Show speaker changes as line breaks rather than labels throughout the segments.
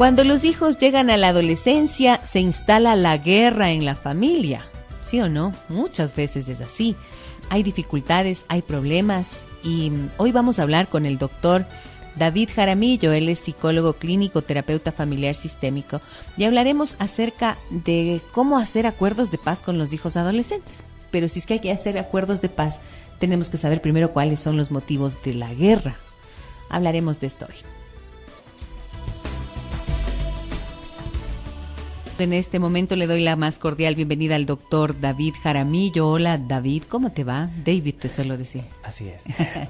Cuando los hijos llegan a la adolescencia, se instala la guerra en la familia. ¿Sí o no? Muchas veces es así. Hay dificultades, hay problemas y hoy vamos a hablar con el doctor David Jaramillo. Él es psicólogo clínico, terapeuta familiar sistémico y hablaremos acerca de cómo hacer acuerdos de paz con los hijos adolescentes. Pero si es que hay que hacer acuerdos de paz, tenemos que saber primero cuáles son los motivos de la guerra. Hablaremos de esto hoy. En este momento le doy la más cordial bienvenida al doctor David Jaramillo. Hola David, ¿cómo te va? David te suelo decir.
Así es.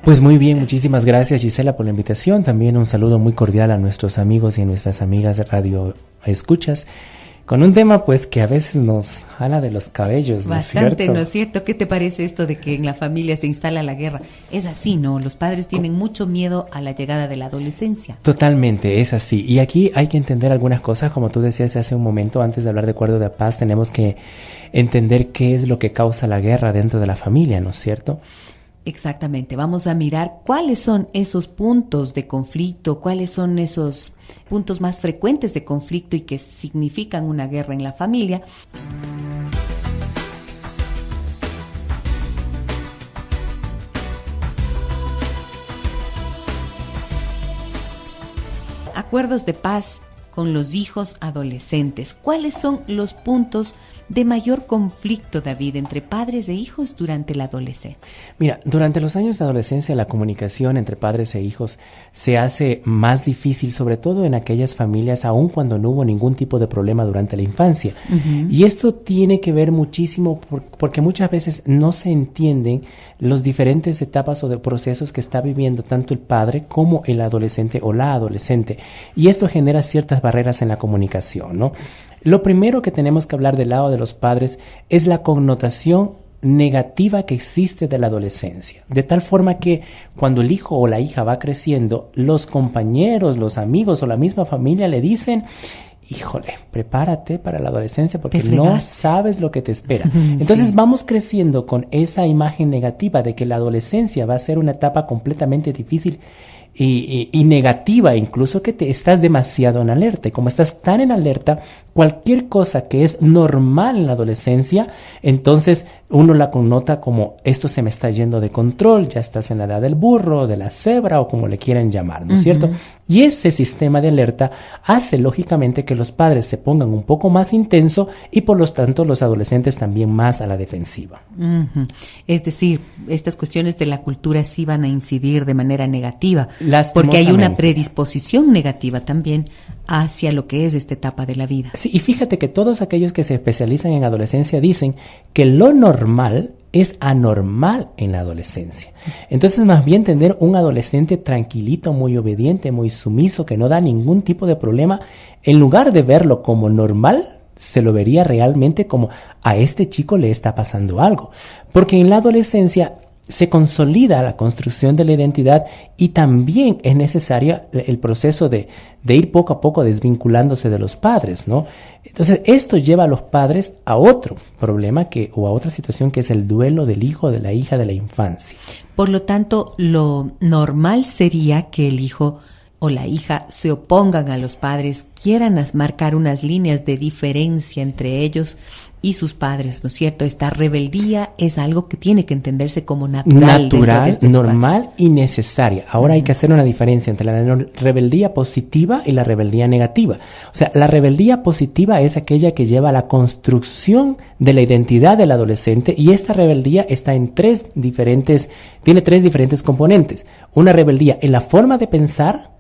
Pues muy bien, muchísimas gracias Gisela por la invitación. También un saludo muy cordial a nuestros amigos y a nuestras amigas de Radio Escuchas. Con un tema pues que a veces nos jala de los cabellos, ¿no es cierto?
Bastante, ¿no es cierto? ¿Qué te parece esto de que en la familia se instala la guerra? Es así, ¿no? Los padres tienen mucho miedo a la llegada de la adolescencia.
Totalmente, es así. Y aquí hay que entender algunas cosas, como tú decías hace un momento, antes de hablar de acuerdo de paz, tenemos que entender qué es lo que causa la guerra dentro de la familia, ¿no es cierto?
Exactamente, vamos a mirar cuáles son esos puntos de conflicto, cuáles son esos puntos más frecuentes de conflicto y que significan una guerra en la familia. Acuerdos de paz con los hijos adolescentes. ¿Cuáles son los puntos de mayor conflicto, David, entre padres e hijos durante la adolescencia?
Mira, durante los años de adolescencia la comunicación entre padres e hijos se hace más difícil, sobre todo en aquellas familias, aun cuando no hubo ningún tipo de problema durante la infancia. Uh-huh. Y esto tiene que ver muchísimo porque muchas veces no se entienden las diferentes etapas o de procesos que está viviendo tanto el padre como el adolescente o la adolescente. Y esto genera ciertas barreras en la comunicación, ¿no? Lo primero que tenemos que hablar del lado de los padres es la connotación negativa que existe de la adolescencia. De tal forma que cuando el hijo o la hija va creciendo, los compañeros, los amigos o la misma familia le dicen: híjole, prepárate para la adolescencia porque no sabes lo que te espera. Entonces sí, vamos creciendo con esa imagen negativa de que la adolescencia va a ser una etapa completamente difícil y negativa, incluso que te estás demasiado en alerta. Y como estás tan en alerta, cualquier cosa que es normal en la adolescencia, entonces uno la connota como esto se me está yendo de control, ya estás en la edad del burro, de la cebra o como le quieran llamar, ¿no es cierto? Y ese sistema de alerta hace lógicamente que los padres se pongan un poco más intenso y por lo tanto los adolescentes también más a la defensiva.
Es decir, estas cuestiones de la cultura sí van a incidir de manera negativa, porque hay una predisposición negativa también hacia lo que es esta etapa de la vida.
Sí, y fíjate que todos aquellos que se especializan en adolescencia dicen que lo normal es anormal en la adolescencia. Entonces, más bien tener un adolescente tranquilito, muy obediente, muy sumiso, que no da ningún tipo de problema, en lugar de verlo como normal, se lo vería realmente como a este chico le está pasando algo. Porque en la adolescencia se consolida la construcción de la identidad y también es necesario el proceso de ir poco a poco desvinculándose de los padres, ¿no? Entonces, esto lleva a los padres a otro problema o a otra situación que es el duelo del hijo, de la hija de la infancia.
Por lo tanto, lo normal sería que el hijo o la hija se opongan a los padres, quieran marcar unas líneas de diferencia entre ellos y sus padres, ¿no es cierto? Esta rebeldía es algo que tiene que entenderse como natural,
normal y necesaria. Ahora hay que hacer una diferencia entre la rebeldía positiva y la rebeldía negativa. O sea, la rebeldía positiva es aquella que lleva a la construcción de la identidad del adolescente y esta rebeldía está tiene tres diferentes componentes. Una rebeldía en la forma de pensar.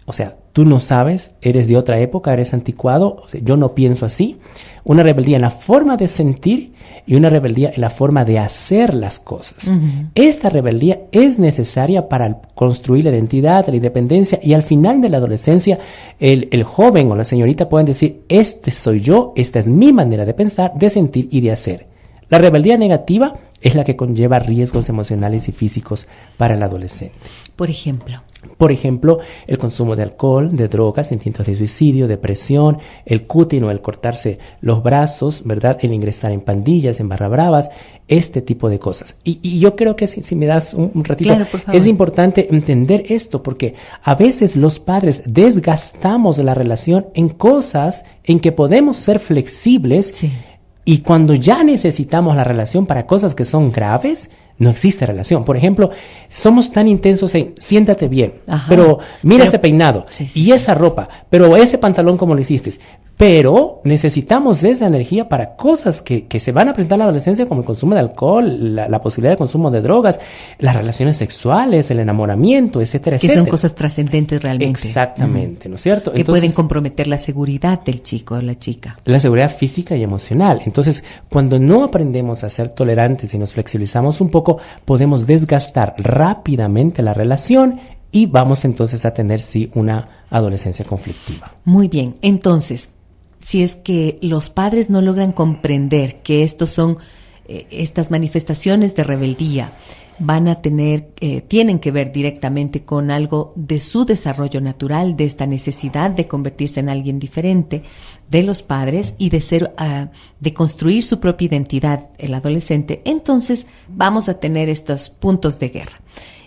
O sea, tú no sabes, eres de otra época, eres anticuado, o sea, yo no pienso así. Una rebeldía en la forma de sentir y una rebeldía en la forma de hacer las cosas. Esta rebeldía es necesaria para construir la identidad, la independencia y al final de la adolescencia el joven o la señorita pueden decir: este soy yo, esta es mi manera de pensar, de sentir y de hacer. La rebeldía negativa es la que conlleva riesgos emocionales y físicos para el adolescente.
Por ejemplo,
Por ejemplo, el consumo de alcohol, de drogas, intentos de suicidio, depresión, el cutting o el cortarse los brazos, ¿verdad? El ingresar en pandillas, en barra bravas, este tipo de cosas. Y yo creo que si me das un ratito,
claro, por favor.
Es importante entender esto, porque a veces los padres desgastamos la relación en cosas en que podemos ser flexibles.
Sí.
Y cuando ya necesitamos la relación para cosas que son graves, no existe relación. Por ejemplo, somos tan intensos en siéntate bien,
Ajá.
pero mira ese peinado y esa ropa, pero ese pantalón como lo hiciste. Pero necesitamos esa energía para cosas que se van a presentar en la adolescencia, como el consumo de alcohol, la posibilidad de consumo de drogas, las relaciones sexuales, el enamoramiento, etcétera,
que
etcétera.
son cosas trascendentes realmente.
Exactamente, ¿no es cierto?
Que
Entonces,
pueden comprometer la seguridad del chico o la chica.
La seguridad física y emocional. Entonces, cuando no aprendemos a ser tolerantes y nos flexibilizamos un poco, podemos desgastar rápidamente la relación y vamos entonces a tener, sí, una adolescencia conflictiva.
Muy bien. Entonces, si es que los padres no logran comprender que estos son estas manifestaciones de rebeldía, van a tener, tienen que ver directamente con algo de su desarrollo natural, de esta necesidad de convertirse en alguien diferente de los padres y de ser, de construir su propia identidad el adolescente, entonces vamos a tener estos puntos de guerra.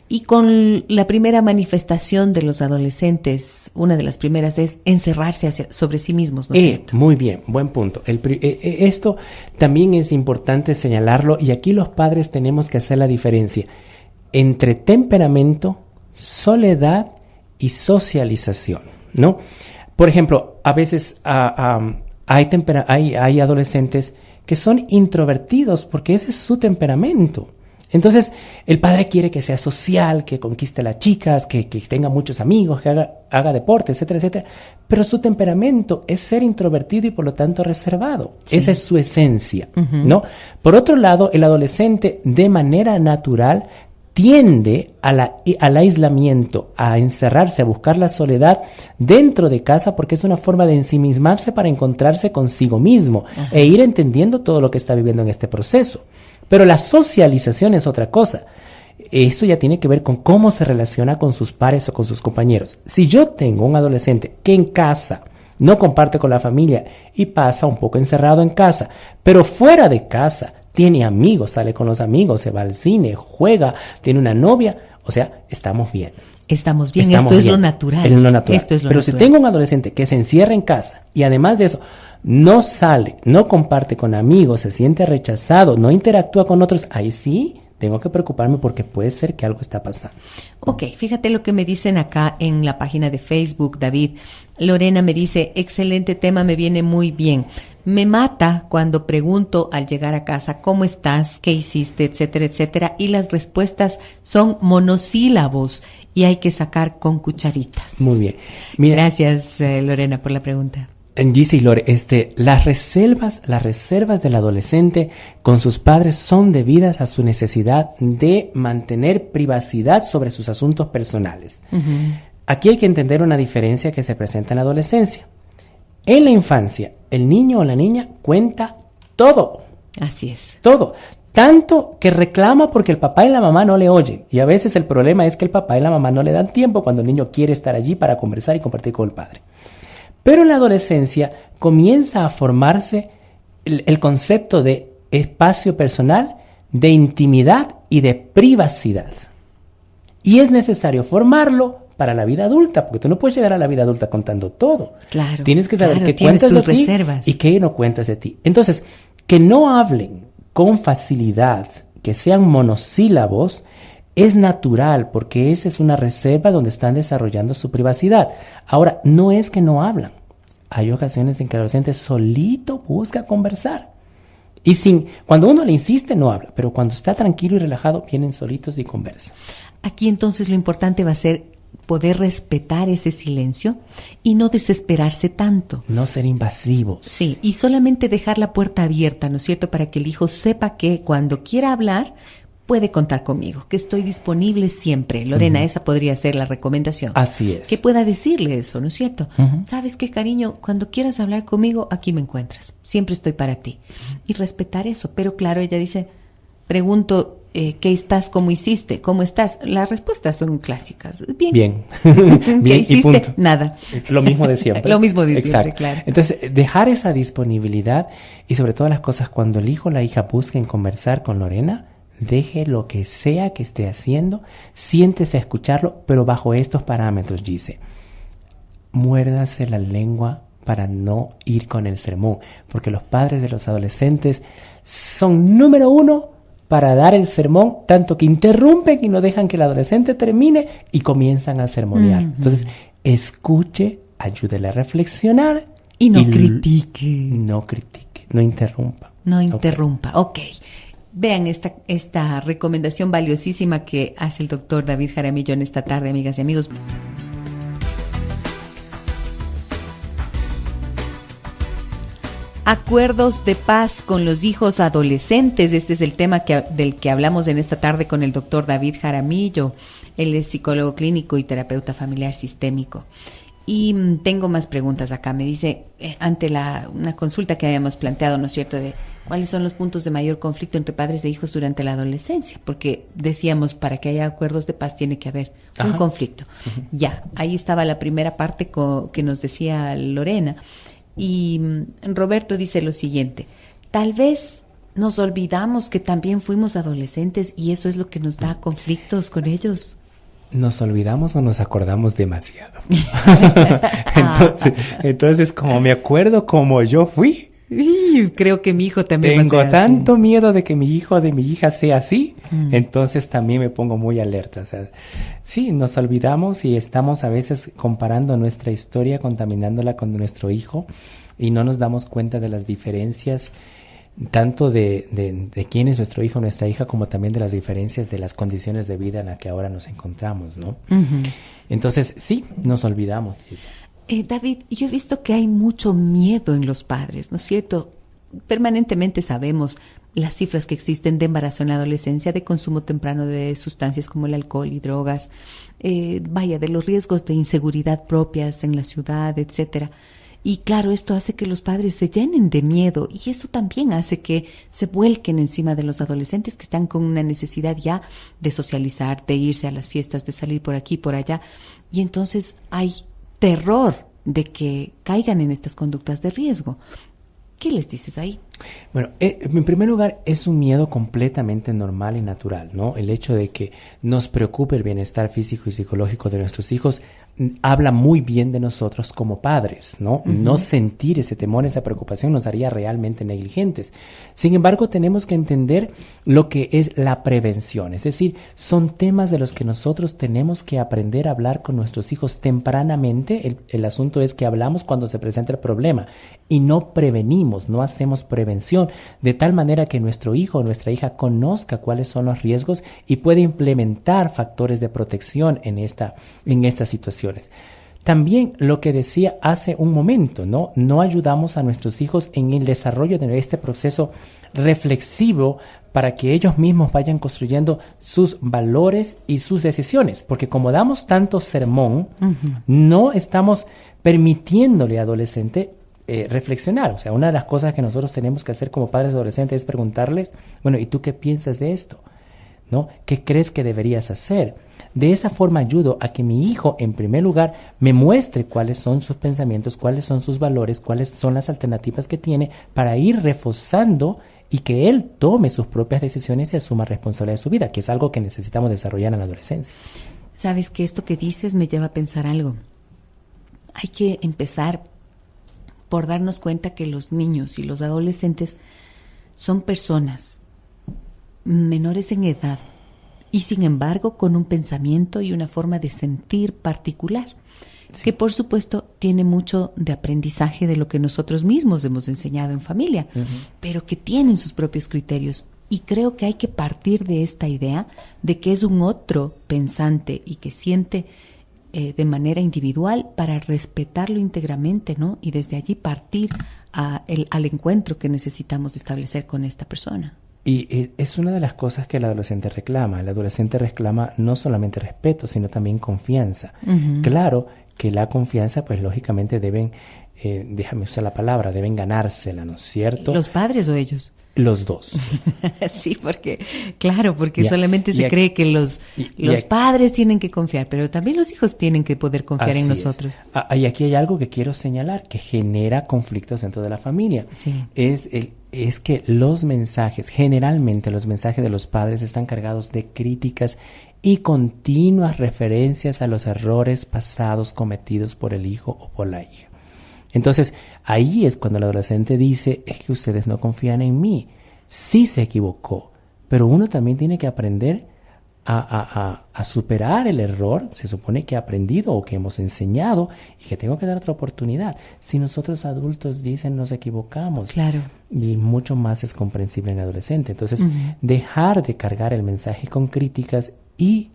Y con la primera manifestación de los adolescentes, una de las primeras es encerrarse sobre sí mismos, ¿no es cierto?
Muy bien, buen punto. Esto también es importante señalarlo y aquí los padres tenemos que hacer la diferencia entre temperamento, soledad y socialización, ¿no? Por ejemplo, a veces hay adolescentes que son introvertidos porque ese es su temperamento. Entonces, el padre quiere que sea social, que conquiste a las chicas, que tenga muchos amigos, que haga deporte, etcétera, etcétera. Pero su temperamento es ser introvertido y por lo tanto reservado. Sí. Esa es su esencia, ¿no? Por otro lado, el adolescente de manera natural tiende al aislamiento, a encerrarse, a buscar la soledad dentro de casa porque es una forma de ensimismarse para encontrarse consigo mismo e ir entendiendo todo lo que está viviendo en este proceso. Pero la socialización es otra cosa. Esto ya tiene que ver con cómo se relaciona con sus pares o con sus compañeros. Si yo tengo un adolescente que en casa no comparte con la familia y pasa un poco encerrado en casa, pero fuera de casa tiene amigos, sale con los amigos, se va al cine, juega, tiene una novia, o sea, estamos bien.
Estamos bien, esto es lo natural.
Es lo natural.
Esto es lo
Pero
natural.
Si tengo un adolescente que se encierra en casa y además de eso no sale, no comparte con amigos, se siente rechazado, no interactúa con otros, ahí sí tengo que preocuparme porque puede ser que algo está pasando.
Ok, fíjate lo que me dicen acá en la página de Facebook, David. Lorena me dice, excelente tema, me viene muy bien. Me mata cuando pregunto al llegar a casa, ¿cómo estás? ¿Qué hiciste? Etcétera, etcétera. Y las respuestas son monosílabos y hay que sacar con cucharitas.
Muy bien. Mira,
gracias, Lorena, por la pregunta.
Gise y Lore, las reservas del adolescente con sus padres son debidas a su necesidad de mantener privacidad sobre sus asuntos personales. Aquí hay que entender una diferencia que se presenta en la adolescencia. En la infancia, el niño o la niña cuenta todo.
Así es.
Todo. Tanto que reclama porque el papá y la mamá no le oyen. Y a veces el problema es que el papá y la mamá no le dan tiempo cuando el niño quiere estar allí para conversar y compartir con el padre. Pero en la adolescencia comienza a formarse el concepto de espacio personal, de intimidad y de privacidad. Y es necesario formarlo para la vida adulta, porque tú no puedes llegar a la vida adulta contando todo.
Claro.
Tienes que saber qué
cuentas
cuentas de ti
reservas.
Y qué no cuentas de ti. Entonces, que no hablen con facilidad, que sean monosílabos, es natural, porque esa es una reserva donde están desarrollando su privacidad. Ahora, no es que no hablan. Hay ocasiones en que el adolescente solito busca conversar. Y cuando uno le insiste, no habla. Pero cuando está tranquilo y relajado, vienen solitos y conversan.
Aquí entonces lo importante va a ser poder respetar ese silencio y no desesperarse tanto.
No ser invasivos.
Sí, y solamente dejar la puerta abierta, ¿no es cierto? Para que el hijo sepa que cuando quiera hablar puede contar conmigo, que estoy disponible siempre. Lorena, esa podría ser la recomendación.
Así es.
Que pueda decirle eso, ¿no es cierto? ¿Sabes qué, cariño? Cuando quieras hablar conmigo, aquí me encuentras. Siempre estoy para ti. Y respetar eso. Pero claro, ella dice, pregunto, ¿qué estás? ¿Cómo hiciste? ¿Cómo estás? Las respuestas son clásicas. Bien.
Bien.
¿Qué
Bien,
hiciste?
y punto.
Nada.
Es lo mismo de siempre.
Lo mismo de siempre,
exacto.
claro.
Entonces, dejar esa disponibilidad y sobre todas las cosas, cuando el hijo o la hija busquen conversar con Lorena, deje lo que sea que esté haciendo, siéntese a escucharlo, pero bajo estos parámetros, dice, muérdase la lengua para no ir con el sermón, porque los padres de los adolescentes son número uno para dar el sermón, tanto que interrumpen y no dejan que el adolescente termine y comienzan a sermonear. Entonces, escuche, ayúdele a reflexionar
y no critique.
No critique, no interrumpa.
No interrumpa, ok. Vean esta recomendación valiosísima que hace el doctor David Jaramillo en esta tarde, amigas y amigos. Acuerdos de paz con los hijos adolescentes. Este es el tema del que hablamos en esta tarde con el doctor David Jaramillo. Él es psicólogo clínico y terapeuta familiar sistémico. Y tengo más preguntas acá. Me dice, ante una consulta que habíamos planteado, ¿no es cierto?, de cuáles son los puntos de mayor conflicto entre padres e hijos durante la adolescencia. Porque decíamos, para que haya acuerdos de paz tiene que haber un conflicto. Ya, ahí estaba la primera parte que nos decía Lorena. Y Roberto dice lo siguiente: tal vez nos olvidamos que también fuimos adolescentes y eso es lo que nos da conflictos con ellos.
¿Nos olvidamos o nos acordamos demasiado? entonces, como me acuerdo como yo fui,
creo que mi hijo también
tengo
va a ser
tanto
así.
miedo de que mi hijo o de mi hija sea así, entonces también me pongo muy alerta. O sea, sí, nos olvidamos y estamos a veces comparando nuestra historia, contaminándola con nuestro hijo y no nos damos cuenta de las diferencias tanto de quién es nuestro hijo o nuestra hija, como también de las diferencias de las condiciones de vida en las que ahora nos encontramos, ¿no? Entonces, sí, nos olvidamos.
David, yo he visto que hay mucho miedo en los padres, ¿no es cierto? Permanentemente sabemos las cifras que existen de embarazo en la adolescencia, de consumo temprano de sustancias como el alcohol y drogas, de los riesgos de inseguridad propias en la ciudad, etcétera. Y claro, esto hace que los padres se llenen de miedo y eso también hace que se vuelquen encima de los adolescentes que están con una necesidad ya de socializar, de irse a las fiestas, de salir por aquí, por allá. Y entonces hay terror de que caigan en estas conductas de riesgo. ¿Qué les dices ahí?
Bueno, en primer lugar, es un miedo completamente normal y natural, ¿no? El hecho de que nos preocupe el bienestar físico y psicológico de nuestros hijos habla muy bien de nosotros como padres, ¿no? No sentir ese temor, esa preocupación nos haría realmente negligentes. Sin embargo, tenemos que entender lo que es la prevención, es decir, son temas de los que nosotros tenemos que aprender a hablar con nuestros hijos tempranamente. El asunto es que hablamos cuando se presenta el problema y no prevenimos, no hacemos prevención, de tal manera que nuestro hijo o nuestra hija conozca cuáles son los riesgos y puede implementar factores de protección en estas situaciones. También lo que decía hace un momento, ¿no? No ayudamos a nuestros hijos en el desarrollo de este proceso reflexivo para que ellos mismos vayan construyendo sus valores y sus decisiones, porque como damos tanto sermón, no estamos permitiéndole al adolescente reflexionar. O sea, una de las cosas que nosotros tenemos que hacer como padres adolescentes es preguntarles, bueno, ¿y tú qué piensas de esto? ¿No? ¿Qué crees que deberías hacer? De esa forma ayudo a que mi hijo, en primer lugar, me muestre cuáles son sus pensamientos, cuáles son sus valores, cuáles son las alternativas que tiene para ir reforzando y que él tome sus propias decisiones y asuma responsabilidad de su vida, que es algo que necesitamos desarrollar en la adolescencia.
Sabes que esto que dices me lleva a pensar algo. Hay que empezar por darnos cuenta que los niños y los adolescentes son personas menores en edad y sin embargo con un pensamiento y una forma de sentir particular, que por supuesto tiene mucho de aprendizaje de lo que nosotros mismos hemos enseñado en familia, pero que tienen sus propios criterios. Y creo que hay que partir de esta idea de que es un otro pensante y que siente de manera individual para respetarlo íntegramente, ¿no? Y desde allí partir al encuentro que necesitamos establecer con esta persona.
Y es una de las cosas que el adolescente reclama. El adolescente reclama no solamente respeto, sino también confianza. Claro que la confianza, pues lógicamente deben, déjame usar la palabra, deben ganársela, ¿no es cierto?
¿Los padres o ellos?
Los dos.
Sí, porque
Ya.
solamente se
Y
cree que los padres tienen que confiar, pero también los hijos tienen que poder confiar en
Así
nosotros.
Y aquí hay algo que quiero señalar que genera conflictos dentro de la familia.
Sí.
Es que los mensajes, generalmente los mensajes de los padres están cargados de críticas y continuas referencias a los errores pasados cometidos por el hijo o por la hija. Entonces, ahí es cuando el adolescente dice, es que ustedes no confían en mí. Sí se equivocó, pero uno también tiene que aprender a superar el error. Se supone que ha aprendido o que hemos enseñado y que tengo que dar otra oportunidad. Si nosotros adultos dicen nos equivocamos.
Claro.
Y mucho más es comprensible en adolescente. Entonces, dejar de cargar el mensaje con críticas y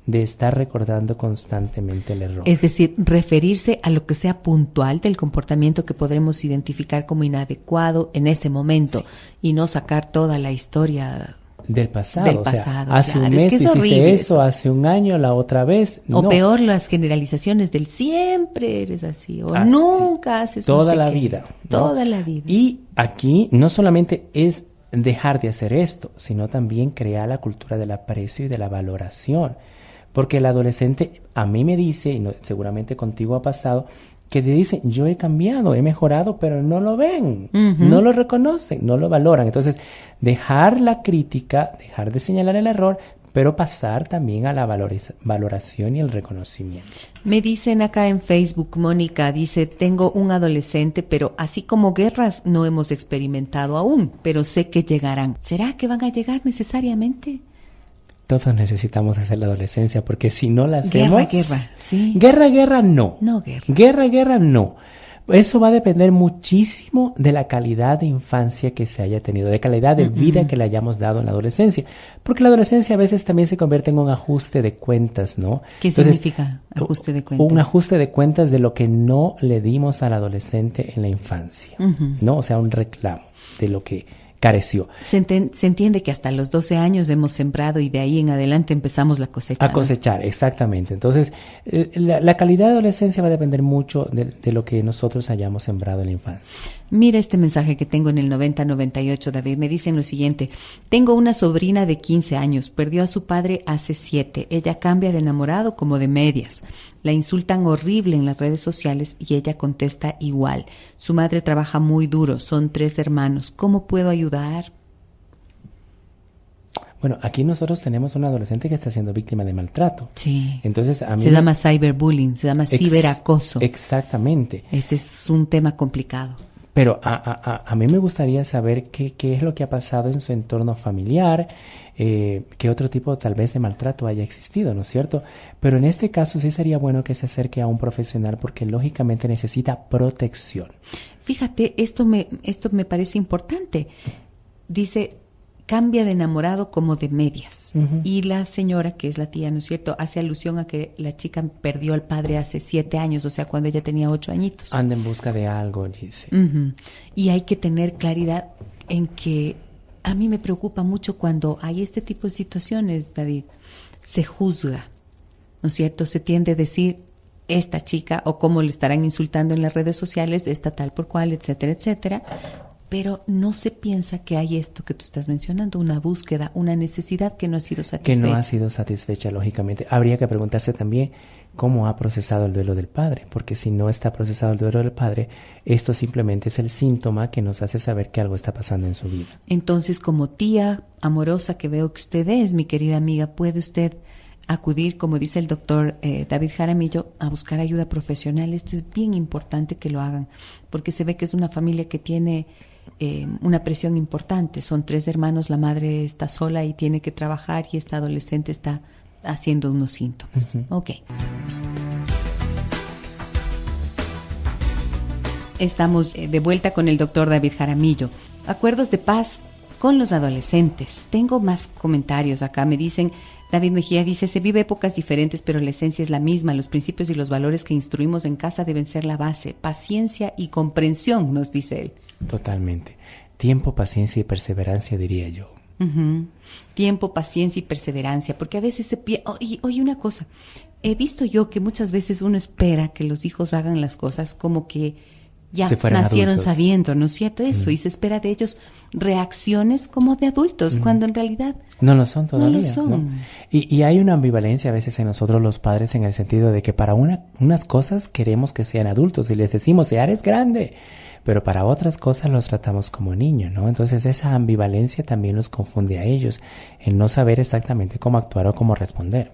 de estar recordando constantemente el error.
Es decir, referirse a lo que sea puntual del comportamiento que podremos identificar como inadecuado en ese momento, sí, y no sacar toda la historia
del pasado. Hace
claro,
un mes
es que es
hiciste
horrible
eso, hace un año, la otra vez.
O
no.
peor, las generalizaciones del siempre eres así, o
así,
nunca haces
toda
no sé
la
qué.
vida.
Toda la vida.
Y aquí no solamente es dejar de hacer esto, sino también crear la cultura del aprecio y de la valoración. Porque el adolescente a mí me dice, y seguramente contigo ha pasado, que te dicen, yo he cambiado, he mejorado, pero no lo ven, no lo reconocen, no lo valoran. Entonces, dejar la crítica, dejar de señalar el error, pero pasar también a la valoración y el reconocimiento.
Me dicen acá en Facebook, Mónica, dice, tengo un adolescente, pero así como guerras no hemos experimentado aún, pero sé que llegarán. ¿Será que van a llegar necesariamente?
Todos necesitamos hacer la adolescencia, porque si no la hacemos...
Guerra, sí.
Guerra, no.
No, guerra.
Guerra, no. Eso va a depender muchísimo de la calidad de infancia que se haya tenido, de calidad de vida que le hayamos dado en la adolescencia. Porque la adolescencia a veces también se convierte en un ajuste de cuentas, ¿no?
¿Qué significa ajuste de cuentas?
Un ajuste de cuentas de lo que no le dimos al adolescente en la infancia, ¿no? O sea, un reclamo de lo que careció.
Se entiende que hasta los 12 años hemos sembrado y de ahí en adelante empezamos la cosecha.
A cosechar, ¿no? Exactamente. Entonces, la calidad de adolescencia va a depender mucho de lo que nosotros hayamos sembrado en la infancia.
Mira este mensaje que tengo en el 9098, David. Me dicen lo siguiente. Tengo una sobrina de 15 años. Perdió a su padre hace 7. Ella cambia de enamorado como de medias. La insultan horrible en las redes sociales y ella contesta igual. Su madre trabaja muy duro. Son 3 hermanos. ¿Cómo puedo ayudar?
Bueno, aquí nosotros tenemos un adolescente que está siendo víctima de maltrato.
Sí.
Entonces, a mí
se llama cyberbullying, se llama ciberacoso.
Exactamente.
Este es un tema complicado.
Pero a mí me gustaría saber qué es lo que ha pasado en su entorno familiar, qué otro tipo tal vez de maltrato haya existido, ¿no es cierto? Pero en este caso sí sería bueno que se acerque a un profesional porque lógicamente necesita protección.
Fíjate, esto me parece importante. Dice, cambia de enamorado como de medias. Y la señora, que es la tía, ¿no es cierto?, hace alusión a que la chica perdió al padre hace 7 años, o sea, cuando ella tenía 8 añitos.
Anda en busca de algo, dice.
Y hay que tener claridad en que a mí me preocupa mucho cuando hay este tipo de situaciones, David. Se juzga, ¿no es cierto? Se tiende a decir, esta chica, o cómo le estarán insultando en las redes sociales, esta tal por cual, etcétera, etcétera. Pero no se piensa que hay esto que tú estás mencionando, una búsqueda, una necesidad que no ha sido satisfecha.
Que no ha sido satisfecha, lógicamente. Habría que preguntarse también cómo ha procesado el duelo del padre, porque si no está procesado el duelo del padre, esto simplemente es el síntoma que nos hace saber que algo está pasando en su vida.
Entonces, como tía amorosa que veo que usted es, mi querida amiga, ¿puede usted acudir, como dice el doctor David Jaramillo, a buscar ayuda profesional? Esto es bien importante que lo hagan, porque se ve que es una familia que tiene una presión importante. Son 3 hermanos, la madre está sola y tiene que trabajar y esta adolescente está haciendo unos síntomas. Ok. Estamos de vuelta con el doctor David Jaramillo. Acuerdos de paz con los adolescentes. Tengo más comentarios acá. Me dicen, David Mejía dice, se vive épocas diferentes, pero la esencia es la misma. Los principios y los valores que instruimos en casa deben ser la base. Paciencia y comprensión, nos dice él.
Totalmente. Tiempo, paciencia y perseverancia, diría yo.
Tiempo, paciencia y perseverancia, porque a veces se pierde. Oye, una cosa, he visto yo que muchas veces uno espera que los hijos hagan las cosas como que ya
fueran
nacieron
adultos.
sabiendo, ¿no es cierto? Eso, y se espera de ellos reacciones como de adultos, cuando en realidad
no lo son todavía.
no lo son.
¿No? Y hay una ambivalencia a veces en nosotros los padres en el sentido de que para unas cosas queremos que sean adultos y les decimos, ya eres grande, pero para otras cosas los tratamos como niños, ¿no? Entonces esa ambivalencia también los confunde a ellos, en no saber exactamente cómo actuar o cómo responder.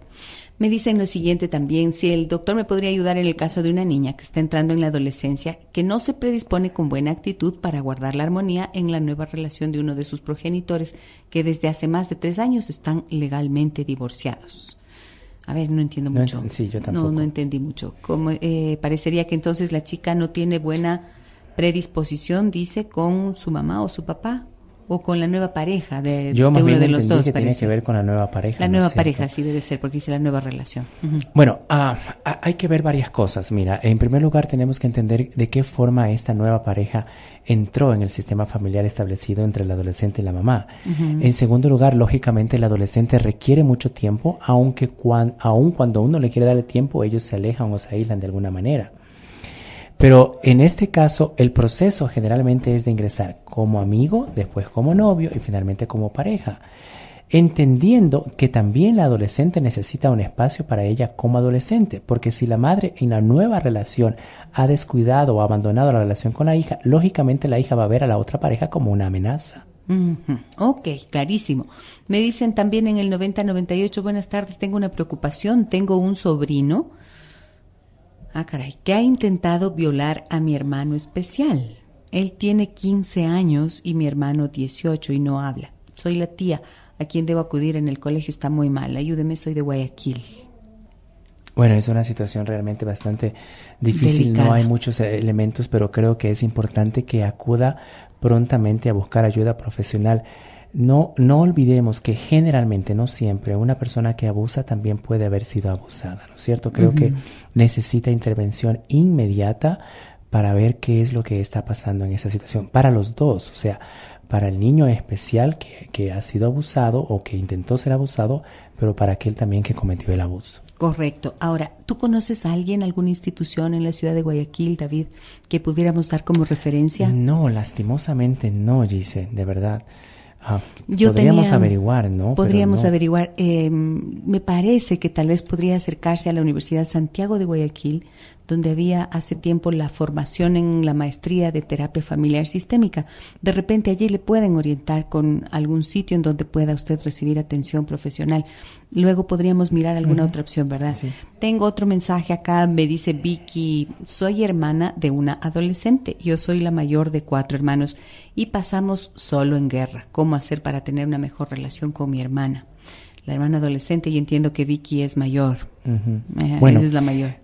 Me dicen lo siguiente también, si el doctor me podría ayudar en el caso de una niña que está entrando en la adolescencia, que no se predispone con buena actitud para guardar la armonía en la nueva relación de uno de sus progenitores, que desde hace más de 3 años están legalmente divorciados. A ver, no entiendo mucho.
Sí, yo tampoco.
No entendí mucho. Parecería que entonces la chica no tiene buena predisposición, dice, con su mamá o su papá, o con la nueva pareja de uno de los dos.
Que tiene que ver con la nueva pareja.
La nueva pareja, sí debe ser, porque dice la nueva relación. Uh-huh.
Bueno, hay que ver varias cosas. Mira, en primer lugar tenemos que entender de qué forma esta nueva pareja entró en el sistema familiar establecido entre el adolescente y la mamá. Uh-huh. En segundo lugar, lógicamente el adolescente requiere mucho tiempo, aun cuando uno le quiere darle tiempo, ellos se alejan o se aíslan de alguna manera. Pero en este caso, el proceso generalmente es de ingresar como amigo, después como novio y finalmente como pareja, entendiendo que también la adolescente necesita un espacio para ella como adolescente, porque si la madre en la nueva relación ha descuidado o abandonado la relación con la hija, lógicamente la hija va a ver a la otra pareja como una amenaza.
Uh-huh. Ok, clarísimo. Me dicen también en el 9098, buenas tardes, tengo una preocupación, tengo un sobrino que ha intentado violar a mi hermano especial. Él tiene 15 años y mi hermano 18 y no habla. Soy la tía a quien debo acudir en el colegio, está muy mal. Ayúdeme, soy de Guayaquil.
Bueno, es una situación realmente bastante difícil, delicada. No hay muchos elementos, pero creo que es importante que acuda prontamente a buscar ayuda profesional. No olvidemos que generalmente, no siempre, una persona que abusa también puede haber sido abusada, ¿no es cierto? Creo que necesita intervención inmediata para ver qué es lo que está pasando en esa situación. Para los dos, o sea, para el niño especial que ha sido abusado o que intentó ser abusado, pero para aquel también que cometió el abuso.
Correcto. Ahora, ¿tú conoces a alguien, alguna institución en la ciudad de Guayaquil, David, que pudiéramos dar como referencia?
No, lastimosamente no, Gise, de verdad. Podríamos averiguar, ¿no?
Podríamos averiguar. Me parece que tal vez podría acercarse a la Universidad Santiago de Guayaquil, donde había hace tiempo la formación en la maestría de terapia familiar sistémica. De repente allí le pueden orientar con algún sitio en donde pueda usted recibir atención profesional. Luego podríamos mirar alguna otra opción, ¿verdad? Sí. Tengo otro mensaje acá, me dice Vicky, soy hermana de una adolescente, yo soy la mayor de 4 hermanos y pasamos solo en guerra. ¿Cómo hacer para tener una mejor relación con mi hermana? La hermana adolescente, y entiendo que Vicky es mayor.
Bueno,
esa es la mayor.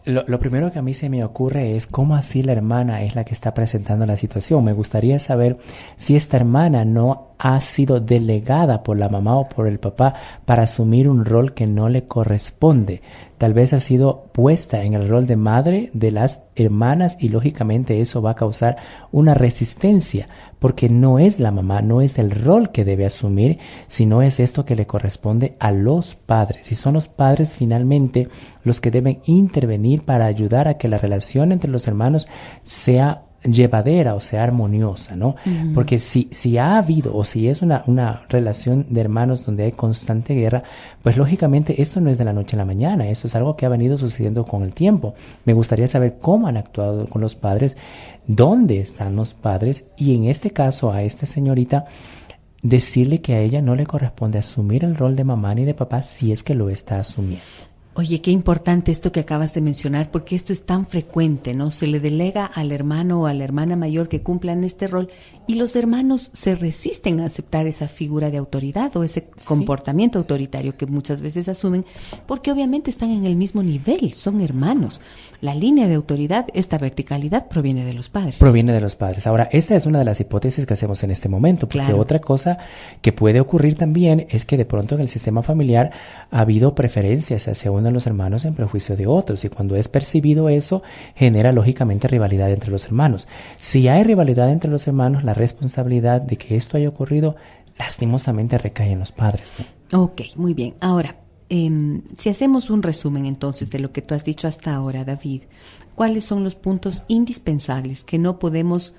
Lo primero que a mí se me ocurre es cómo así la hermana es la que está presentando la situación. Me gustaría saber si esta hermana no ha sido delegada por la mamá o por el papá para asumir un rol que no le corresponde. Tal vez ha sido puesta en el rol de madre de las hermanas y lógicamente eso va a causar una resistencia porque no es la mamá, no es el rol que debe asumir, sino es esto que le corresponde a los padres. Y son los padres finalmente los que deben intervenir para ayudar a que la relación entre los hermanos sea llevadera o sea armoniosa, ¿no? Uh-huh. Porque si ha habido o si es una relación de hermanos donde hay constante guerra, pues lógicamente esto no es de la noche a la mañana, esto es algo que ha venido sucediendo con el tiempo. Me gustaría saber cómo han actuado con los padres, dónde están los padres y en este caso a esta señorita decirle que a ella no le corresponde asumir el rol de mamá ni de papá si es que lo está asumiendo.
Oye, qué importante esto que acabas de mencionar, porque esto es tan frecuente, ¿no? Se le delega al hermano o a la hermana mayor que cumplan este rol y los hermanos se resisten a aceptar esa figura de autoridad o ese comportamiento autoritario que muchas veces asumen, porque obviamente están en el mismo nivel, son hermanos. La línea de autoridad, esta verticalidad, proviene de los padres. Proviene de los padres.
Ahora, esta es una de las hipótesis que hacemos en este momento, porque otra cosa que puede ocurrir también es que de pronto en el sistema familiar ha habido preferencias hacia uno de los hermanos en prejuicio de otros y cuando es percibido eso genera lógicamente rivalidad entre los hermanos. Si hay rivalidad entre los hermanos, la responsabilidad de que esto haya ocurrido lastimosamente recae en los padres, ¿no?
Ok, muy bien. Ahora, Si hacemos un resumen entonces de lo que tú has dicho hasta ahora, David, ¿cuáles son los puntos indispensables que no podemos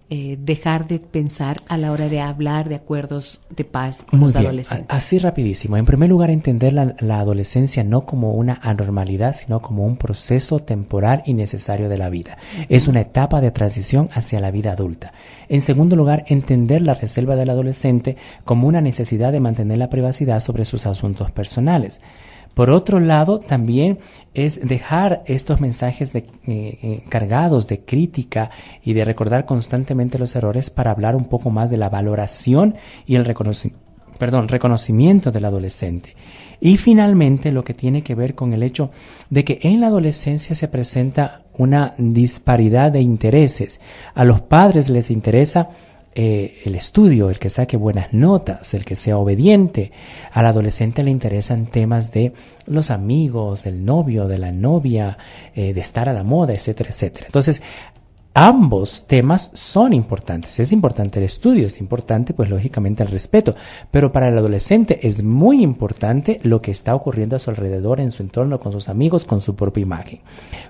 dejar de pensar a la hora de hablar de acuerdos de paz con los adolescentes?
Así rapidísimo. En primer lugar, entender la adolescencia no como una anormalidad, sino como un proceso temporal y necesario de la vida. Es una etapa de transición hacia la vida adulta. En segundo lugar, entender la reserva del adolescente como una necesidad de mantener la privacidad sobre sus asuntos personales. Por otro lado, también es dejar estos mensajes cargados de crítica y de recordar constantemente los errores para hablar un poco más de la valoración y el reconocimiento del adolescente. Y finalmente, lo que tiene que ver con el hecho de que en la adolescencia se presenta una disparidad de intereses. A los padres les interesa el estudio, el que saque buenas notas, el que sea obediente. Al adolescente le interesan temas de los amigos, del novio, de la novia, de estar a la moda, etcétera, etcétera. Entonces, ambos temas son importantes. Es importante el estudio, es importante, pues lógicamente el respeto, pero para el adolescente es muy importante lo que está ocurriendo a su alrededor, en su entorno, con sus amigos, con su propia imagen.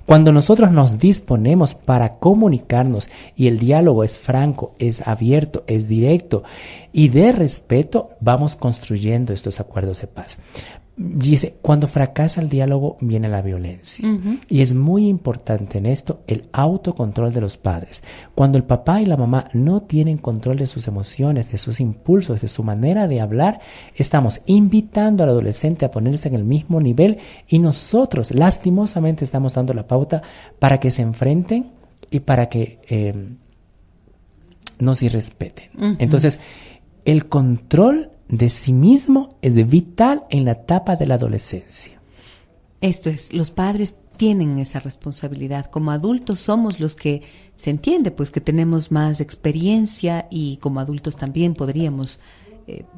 Cuando nosotros nos disponemos para comunicarnos y el diálogo es franco, es abierto, es directo y de respeto, vamos construyendo estos acuerdos de paz. Dice, cuando fracasa el diálogo viene la violencia. Y es muy importante en esto el autocontrol de los padres. Cuando el papá y la mamá no tienen control de sus emociones, de sus impulsos, de su manera de hablar, estamos invitando al adolescente a ponerse en el mismo nivel y nosotros lastimosamente estamos dando la pauta para que se enfrenten y para que nos irrespeten. Entonces, el control de sí mismo es vital en la etapa de la adolescencia.
Esto es, los padres tienen esa responsabilidad. Como adultos somos los que se entiende, pues que tenemos más experiencia y como adultos también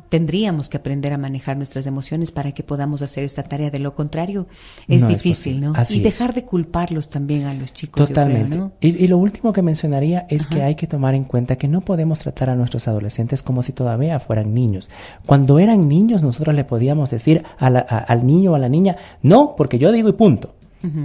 tendríamos que aprender a manejar nuestras emociones para que podamos hacer esta tarea. De lo contrario, es difícil, ¿no?
Así
y dejar de culparlos también a los chicos.
Totalmente.
Yo creo, ¿no?
Y lo último que mencionaría es que hay que tomar en cuenta que no podemos tratar a nuestros adolescentes como si todavía fueran niños. Cuando eran niños, nosotros le podíamos decir al niño o a la niña, no, porque yo digo y punto.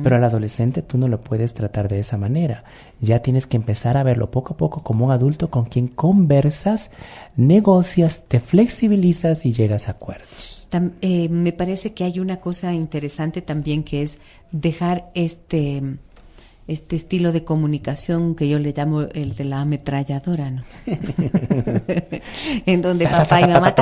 Pero al adolescente tú no lo puedes tratar de esa manera. Ya tienes que empezar a verlo poco a poco como un adulto con quien conversas, negocias, te flexibilizas y llegas a acuerdos.
Me parece que hay una cosa interesante también, que es dejar este estilo de comunicación que yo le llamo el de la ametralladora, ¿no? En donde papá y mamá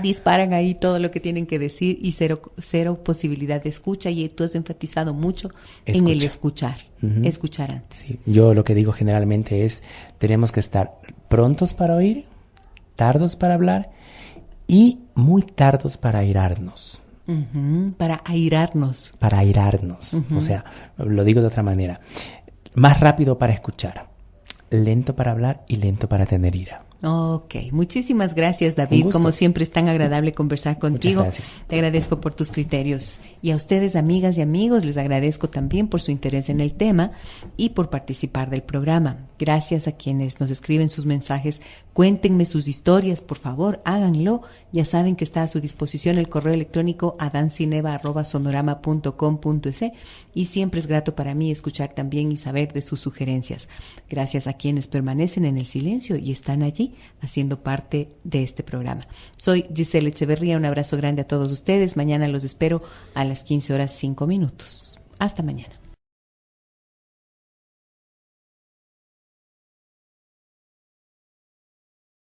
disparan ahí todo lo que tienen que decir y cero posibilidad de escucha, y tú has enfatizado mucho en el escuchar, escuchar antes.
Sí. Yo lo que digo generalmente es, tenemos que estar prontos para oír, tardos para hablar y muy tardos para airarnos.
Para airarnos.
Para airarnos. O sea, lo digo de otra manera. Más rápido para escuchar, lento para hablar y lento para tener ira.
Ok, muchísimas gracias, David. Como siempre es tan agradable conversar contigo.
Muchas gracias.
Te agradezco por tus criterios. Y a ustedes, amigas y amigos, les agradezco también por su interés en el tema y por participar del programa. Gracias a quienes nos escriben sus mensajes. Cuéntenme sus historias, por favor, háganlo. Ya saben que está a su disposición el correo electrónico adancineva@sonorama.com.es, y siempre es grato para mí escuchar también y saber de sus sugerencias. Gracias a quienes permanecen en el silencio y están allí haciendo parte de este programa. Soy Giselle Echeverría, un abrazo grande a todos ustedes. Mañana los espero a las 15:05. Hasta mañana.